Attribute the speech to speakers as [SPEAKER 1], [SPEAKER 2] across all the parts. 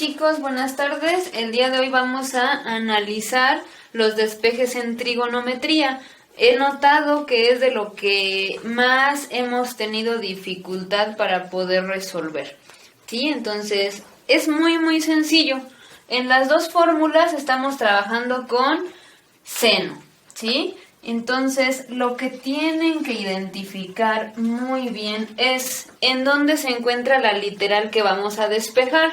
[SPEAKER 1] chicos, buenas tardes. El día de hoy vamos a analizar los despejes en trigonometría. He notado que es de lo que más hemos tenido dificultad para poder resolver. ¿Sí? Entonces, es muy sencillo. En las dos fórmulas estamos trabajando con seno, ¿sí? Entonces, lo que tienen que identificar muy bien es en dónde se encuentra la literal que vamos a despejar.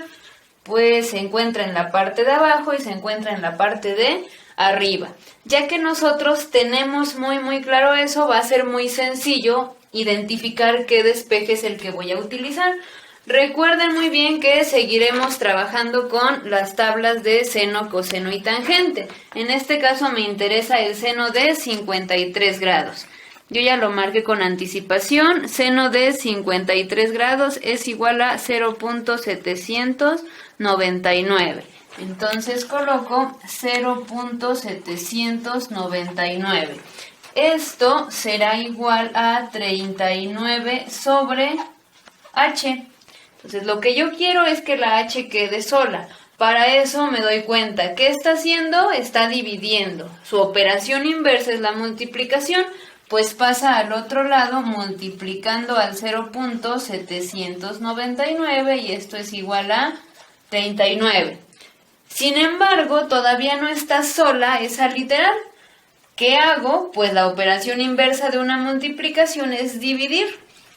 [SPEAKER 1] Pues se encuentra en la parte de abajo y se encuentra en la parte de arriba. Ya que nosotros tenemos muy claro eso, va a ser muy sencillo identificar qué despeje es el que voy a utilizar. Recuerden muy bien que seguiremos trabajando con las tablas de seno, coseno y tangente. En este caso me interesa el seno de 53 grados. Yo ya lo marqué con anticipación. Seno de 53 grados es igual a 0.799. Entonces coloco 0.799. Esto será igual a 39 sobre h. Entonces lo que yo quiero es que la h quede sola. Para eso me doy cuenta. ¿Qué está haciendo? Está dividiendo. Su operación inversa es la multiplicación. Pues pasa al otro lado multiplicando al 0.799 y esto es igual a 39. Sin embargo, todavía no está sola esa literal. ¿Qué hago? Pues la operación inversa de una multiplicación es dividir.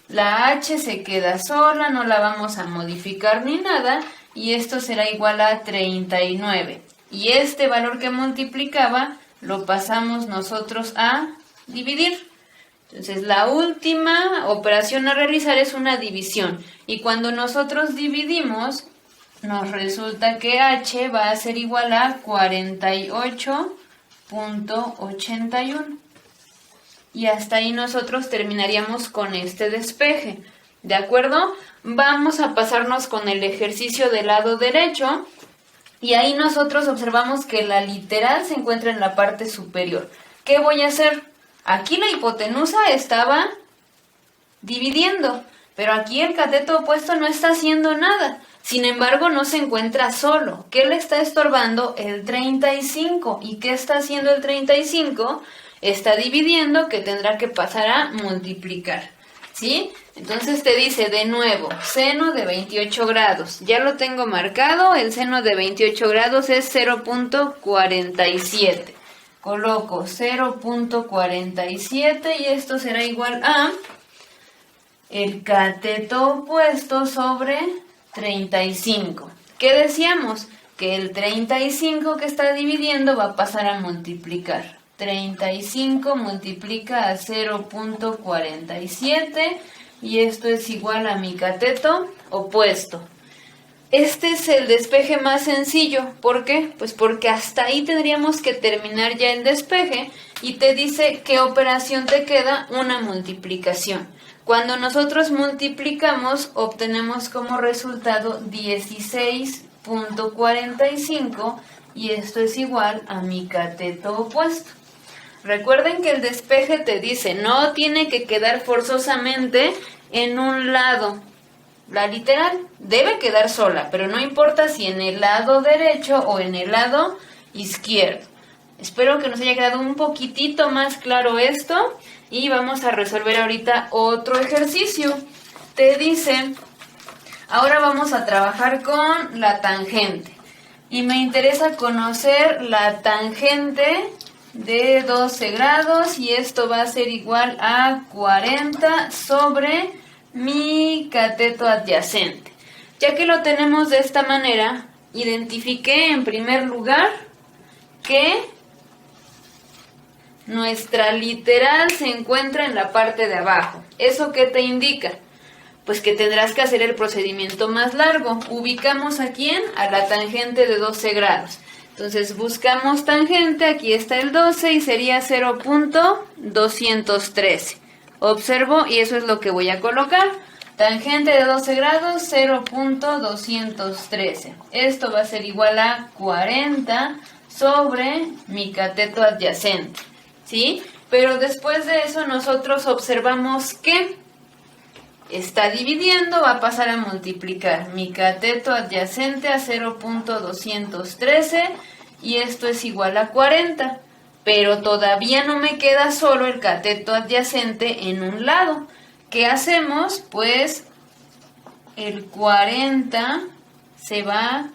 [SPEAKER 1] La h se queda sola, no la vamos a modificar ni nada, y esto será igual a 39. Y este valor que multiplicaba lo pasamos nosotros a dividir. Entonces la última operación a realizar es una división. Y cuando nosotros dividimos, nos resulta que h va a ser igual a 48.81. Y hasta ahí nosotros terminaríamos con este despeje. ¿De acuerdo? Vamos a pasarnos con el ejercicio del lado derecho. Y ahí nosotros observamos que la literal se encuentra en la parte superior. ¿Qué voy a hacer? Aquí la hipotenusa estaba dividiendo, pero aquí el cateto opuesto no está haciendo nada. Sin embargo, no se encuentra solo. ¿Qué le está estorbando? El 35. ¿Y qué está haciendo el 35? Está dividiendo, que tendrá que pasar a multiplicar, ¿sí? Entonces te dice de nuevo, seno de 28 grados. Ya lo tengo marcado, el seno de 28 grados es 0.47. Coloco 0.47 y esto será igual a el cateto opuesto sobre 35. ¿Qué decíamos? Que el 35 que está dividiendo va a pasar a multiplicar. 35 multiplica a 0.47 y esto es igual a mi cateto opuesto. Este es el despeje más sencillo. ¿Por qué? Pues porque hasta ahí tendríamos que terminar ya el despeje y te dice qué operación te queda, una multiplicación. Cuando nosotros multiplicamos, obtenemos como resultado 16.45 y esto es igual a mi cateto opuesto. Recuerden que el despeje te dice, no tiene que quedar forzosamente en un lado. La literal debe quedar sola, pero no importa si en el lado derecho o en el lado izquierdo. Espero que nos haya quedado un poquitito más claro esto y vamos a resolver ahorita otro ejercicio. Te dice, ahora vamos a trabajar con la tangente y me interesa conocer la tangente de 12 grados y esto va a ser igual a 40 sobre mi cateto adyacente. Ya que lo tenemos de esta manera, identifiqué en primer lugar que nuestra literal se encuentra en la parte de abajo. ¿Eso qué te indica? Pues que tendrás que hacer el procedimiento más largo. Ubicamos a quién, a la tangente de 12 grados. Entonces buscamos tangente, aquí está el 12 y sería 0.213. Observo y eso es lo que voy a colocar. Tangente de 12 grados, 0.213. Esto va a ser igual a 40 sobre mi cateto adyacente, ¿sí? Pero después de eso nosotros observamos que está dividiendo, va a pasar a multiplicar mi cateto adyacente a 0.213 y esto es igual a 40. Pero todavía no me queda solo el cateto adyacente en un lado. ¿Qué hacemos? Pues el 40 se va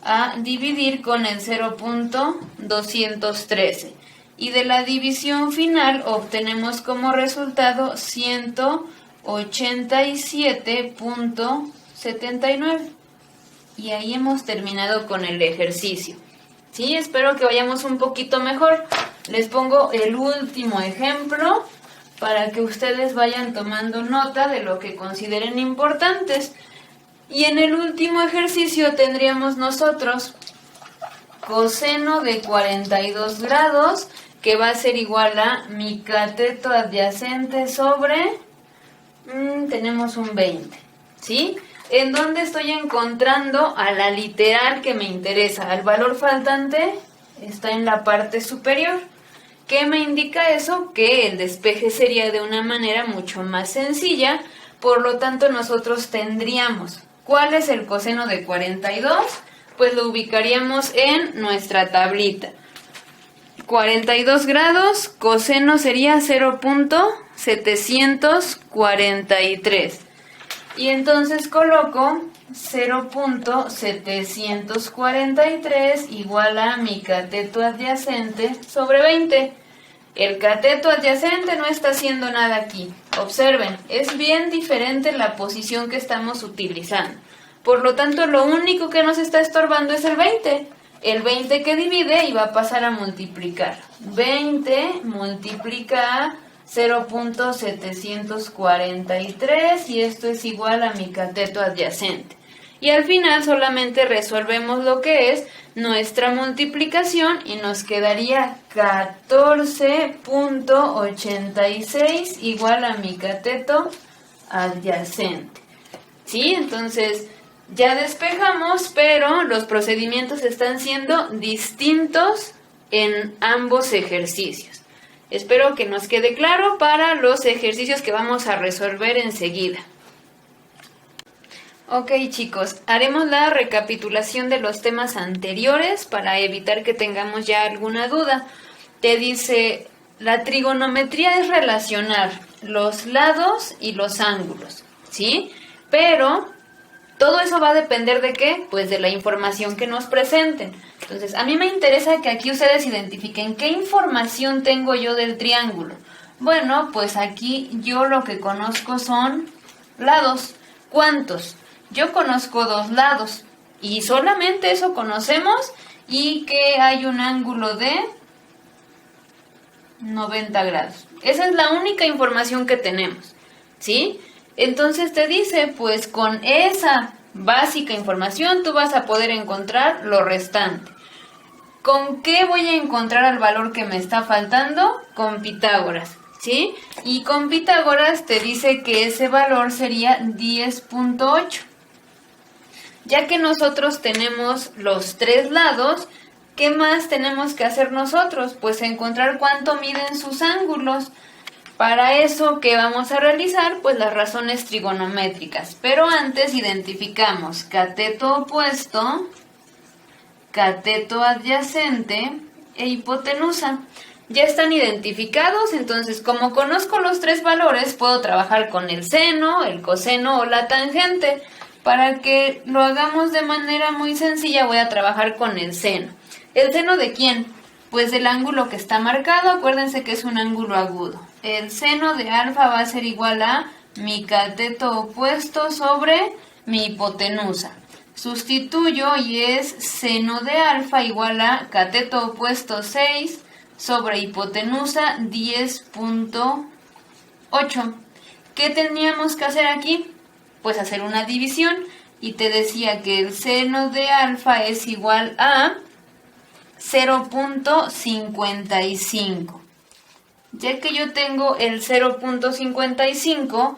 [SPEAKER 1] a dividir con el 0.213. Y de la división final obtenemos como resultado 187.79. Y ahí hemos terminado con el ejercicio. Sí, espero que vayamos un poquito mejor. Les pongo el último ejemplo para que ustedes vayan tomando nota de lo que consideren importantes. Y en el último ejercicio tendríamos nosotros coseno de 42 grados, que va a ser igual a mi cateto adyacente sobre, tenemos un 20, ¿sí? ¿En dónde estoy encontrando a la literal que me interesa? El valor faltante está en la parte superior. ¿Qué me indica eso? Que el despeje sería de una manera mucho más sencilla, por lo tanto nosotros tendríamos, ¿cuál es el coseno de 42? Pues lo ubicaríamos en nuestra tablita. 42 grados, coseno sería 0.743. Y entonces coloco 0.743 igual a mi cateto adyacente sobre 20. El cateto adyacente no está haciendo nada aquí. Observen, es bien diferente la posición que estamos utilizando. Por lo tanto, lo único que nos está estorbando es el 20. El 20 que divide y va a pasar a multiplicar. 20 multiplica 0.743 y esto es igual a mi cateto adyacente. Y al final solamente resolvemos lo que es nuestra multiplicación y nos quedaría 14.86 igual a mi cateto adyacente. ¿Sí? Entonces ya despejamos, pero los procedimientos están siendo distintos en ambos ejercicios. Espero que nos quede claro para los ejercicios que vamos a resolver enseguida. Ok, chicos, haremos la recapitulación de los temas anteriores para evitar que tengamos ya alguna duda. Te dice, la trigonometría es relacionar los lados y los ángulos, ¿sí? Pero todo eso va a depender ¿de qué? Pues de la información que nos presenten. Entonces, a mí me interesa que aquí ustedes identifiquen qué información tengo yo del triángulo. Bueno, pues aquí yo lo que conozco son lados. ¿Cuántos? Yo conozco 2 lados y solamente eso conocemos y que hay un ángulo de 90 grados. Esa es la única información que tenemos, ¿sí? Entonces te dice, pues con esa básica información tú vas a poder encontrar lo restante. ¿Con qué voy a encontrar el valor que me está faltando? Con Pitágoras, ¿sí? Y con Pitágoras te dice que ese valor sería 10.8. Ya que nosotros tenemos los 3 lados, ¿qué más tenemos que hacer nosotros? Pues encontrar cuánto miden sus ángulos. Para eso, ¿qué vamos a realizar? Pues las razones trigonométricas. Pero antes identificamos cateto opuesto, cateto adyacente e hipotenusa. Ya están identificados, entonces como conozco los 3 valores, puedo trabajar con el seno, el coseno o la tangente. Para que lo hagamos de manera muy sencilla, voy a trabajar con el seno. ¿El seno de quién? Pues del ángulo que está marcado, acuérdense que es un ángulo agudo. El seno de alfa va a ser igual a mi cateto opuesto sobre mi hipotenusa. Sustituyo y es seno de alfa igual a cateto opuesto 6 sobre hipotenusa 10.8. ¿Qué teníamos que hacer aquí? Pues hacer una división y te decía que el seno de alfa es igual a 0.55. Ya que yo tengo el 0.55,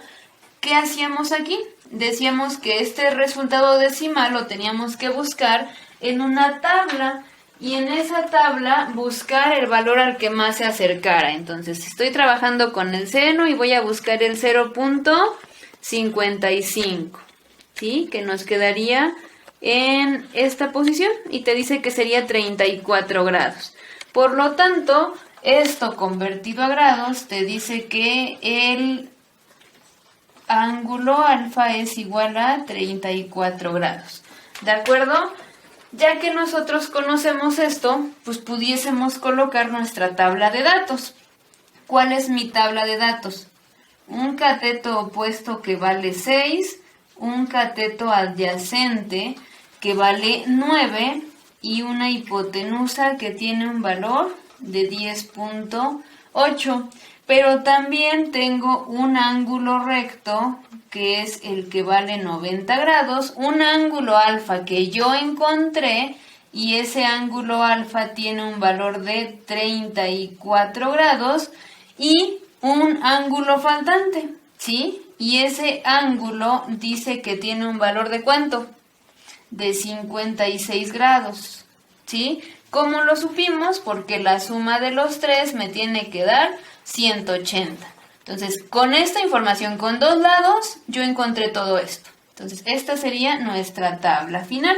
[SPEAKER 1] ¿qué hacíamos aquí? Decíamos que este resultado decimal lo teníamos que buscar en una tabla y en esa tabla buscar el valor al que más se acercara. Entonces estoy trabajando con el seno y voy a buscar el 0.55. 55, ¿sí? Que nos quedaría en esta posición y te dice que sería 34 grados. Por lo tanto, esto convertido a grados te dice que el ángulo alfa es igual a 34 grados. ¿De acuerdo? Ya que nosotros conocemos esto, pues pudiésemos colocar nuestra tabla de datos. ¿Cuál es mi tabla de datos? Un cateto opuesto que vale 6, un cateto adyacente que vale 9 y una hipotenusa que tiene un valor de 10.8. Pero también tengo un ángulo recto que es el que vale 90 grados, un ángulo alfa que yo encontré y ese ángulo alfa tiene un valor de 34 grados y un ángulo faltante, ¿sí? Y ese ángulo dice que tiene un valor de ¿cuánto? De 56 grados, ¿sí? ¿Cómo lo supimos? Porque la suma de los tres me tiene que dar 180. Entonces, con esta información, con dos lados, yo encontré todo esto. Entonces, esta sería nuestra tabla final.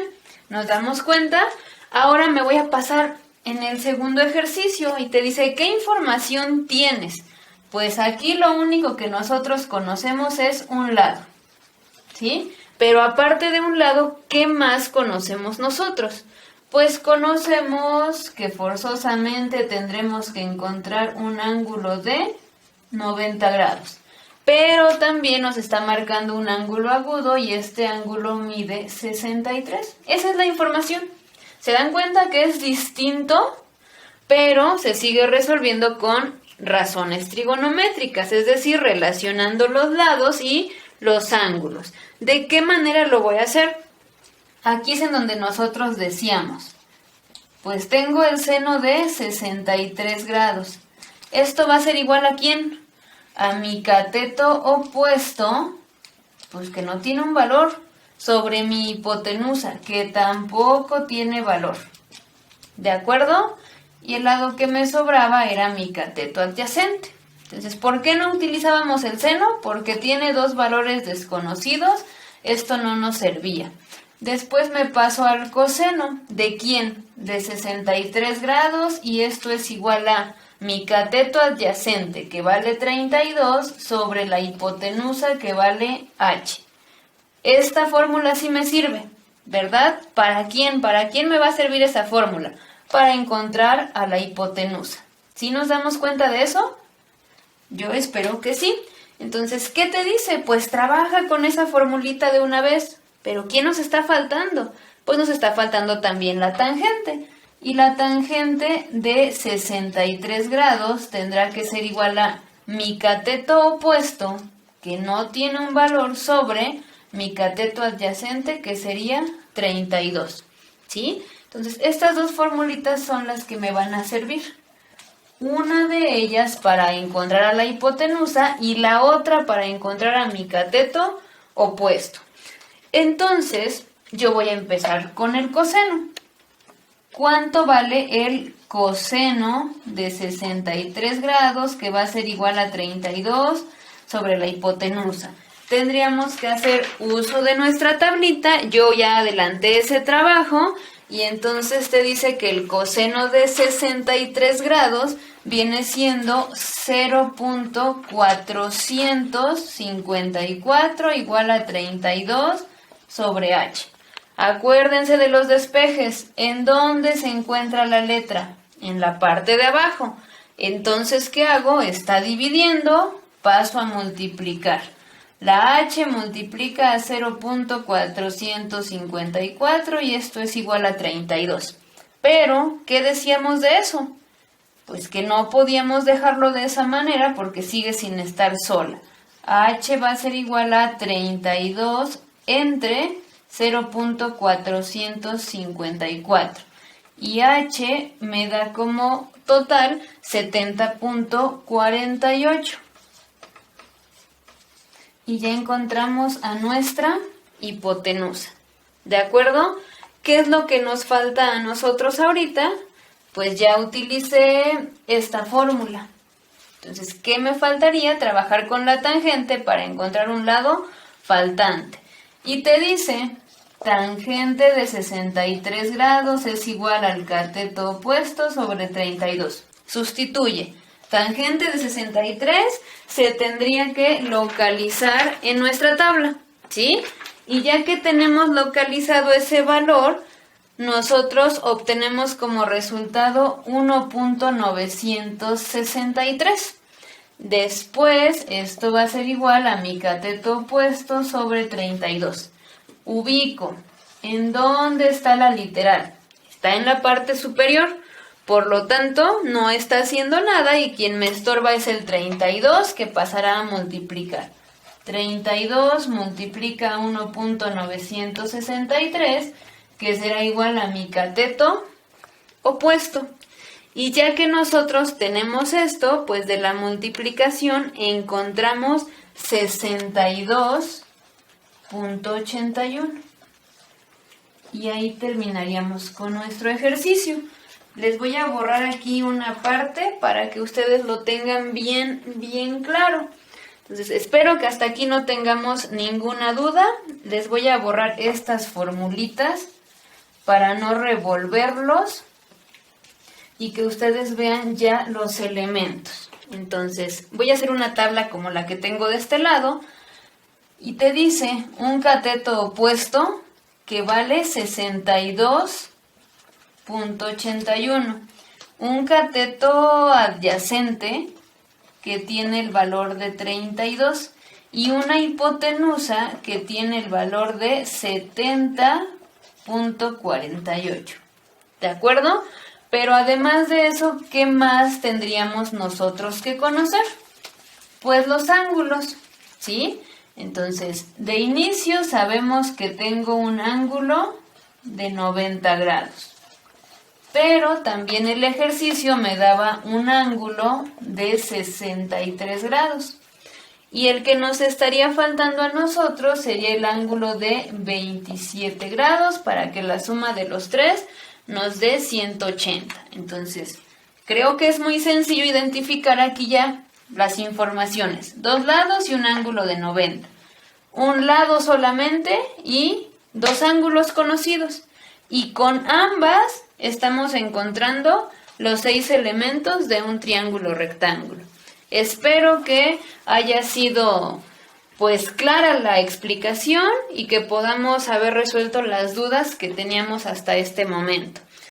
[SPEAKER 1] Nos damos cuenta. Ahora me voy a pasar en el segundo ejercicio y te dice, ¿qué información tienes? Pues aquí lo único que nosotros conocemos es un lado, ¿sí? Pero aparte de un lado, ¿qué más conocemos nosotros? Pues conocemos que forzosamente tendremos que encontrar un ángulo de 90 grados. Pero también nos está marcando un ángulo agudo y este ángulo mide 63. Esa es la información. ¿Se dan cuenta que es distinto? Pero se sigue resolviendo con razones trigonométricas, es decir, relacionando los lados y los ángulos. ¿De qué manera lo voy a hacer? Aquí es en donde nosotros decíamos, pues tengo el seno de 63 grados. ¿Esto va a ser igual a quién? A mi cateto opuesto, pues que no tiene un valor, sobre mi hipotenusa, que tampoco tiene valor. ¿De acuerdo? Y el lado que me sobraba era mi cateto adyacente. Entonces, ¿por qué no utilizábamos el seno? Porque tiene dos valores desconocidos. Esto no nos servía. Después me paso al coseno. ¿De quién? De 63 grados y esto es igual a mi cateto adyacente que vale 32 sobre la hipotenusa que vale h. Esta fórmula sí me sirve, ¿verdad? ¿Para quién? ¿Para quién me va a servir esa fórmula? Para encontrar a la hipotenusa. ¿Sí nos damos cuenta de eso? Yo espero que sí. Entonces, ¿qué te dice? Pues trabaja con esa formulita de una vez. ¿Pero quién nos está faltando? Pues nos está faltando también la tangente. Y la tangente de 63 grados tendrá que ser igual a mi cateto opuesto, que no tiene un valor, sobre mi cateto adyacente, que sería 32. ¿Sí? Entonces, estas dos formulitas son las que me van a servir. Una de ellas para encontrar a la hipotenusa y la otra para encontrar a mi cateto opuesto. Entonces, yo voy a empezar con el coseno. ¿Cuánto vale el coseno de 63 grados, que va a ser igual a 32 sobre la hipotenusa? Tendríamos que hacer uso de nuestra tablita. Yo ya adelanté ese trabajo y entonces te dice que el coseno de 63 grados viene siendo 0.454 igual a 32 sobre h. Acuérdense de los despejes. ¿En dónde se encuentra la letra? En la parte de abajo. Entonces, ¿qué hago? Está dividiendo, paso a multiplicar. La h multiplica a 0.454 y esto es igual a 32. Pero, ¿qué decíamos de eso? Pues que no podíamos dejarlo de esa manera porque sigue sin estar sola. H va a ser igual a 32 entre 0.454 y h me da como total 70.48 y ya encontramos a nuestra hipotenusa. ¿De acuerdo? ¿Qué es lo que nos falta a nosotros ahorita? Pues ya utilicé esta fórmula. Entonces, ¿qué me faltaría? Trabajar con la tangente para encontrar un lado faltante. Y te dice, tangente de 63 grados es igual al cateto opuesto sobre 32. Sustituye. Tangente de 63 se tendría que localizar en nuestra tabla, ¿sí? Y ya que tenemos localizado ese valor, nosotros obtenemos como resultado 1.963. Después, esto va a ser igual a mi cateto opuesto sobre 32. Ubico. ¿En dónde está la literal? Está en la parte superior. Por lo tanto, no está haciendo nada y quien me estorba es el 32 que pasará a multiplicar. 32 multiplica 1.963, que será igual a mi cateto opuesto. Y ya que nosotros tenemos esto, pues de la multiplicación encontramos 62.81. Y ahí terminaríamos con nuestro ejercicio. Les voy a borrar aquí una parte para que ustedes lo tengan bien claro. Entonces, espero que hasta aquí no tengamos ninguna duda. Les voy a borrar estas formulitas para no revolverlos y que ustedes vean ya los elementos. Entonces, voy a hacer una tabla como la que tengo de este lado y te dice un cateto opuesto que vale 62.81. Un cateto adyacente que tiene el valor de 32 y una hipotenusa que tiene el valor de 70.48. ¿De acuerdo? Pero además de eso, ¿qué más tendríamos nosotros que conocer? Pues los ángulos, ¿sí? Entonces, de inicio sabemos que tengo un ángulo de 90 grados. Pero también el ejercicio me daba un ángulo de 63 grados. Y el que nos estaría faltando a nosotros sería el ángulo de 27 grados para que la suma de los tres nos dé 180. Entonces, creo que es muy sencillo identificar aquí ya las informaciones. Dos lados y un ángulo de 90. Un lado solamente y dos ángulos conocidos. Y con ambas estamos encontrando los 6 elementos de un triángulo rectángulo. Espero que haya sido pues clara la explicación y que podamos haber resuelto las dudas que teníamos hasta este momento.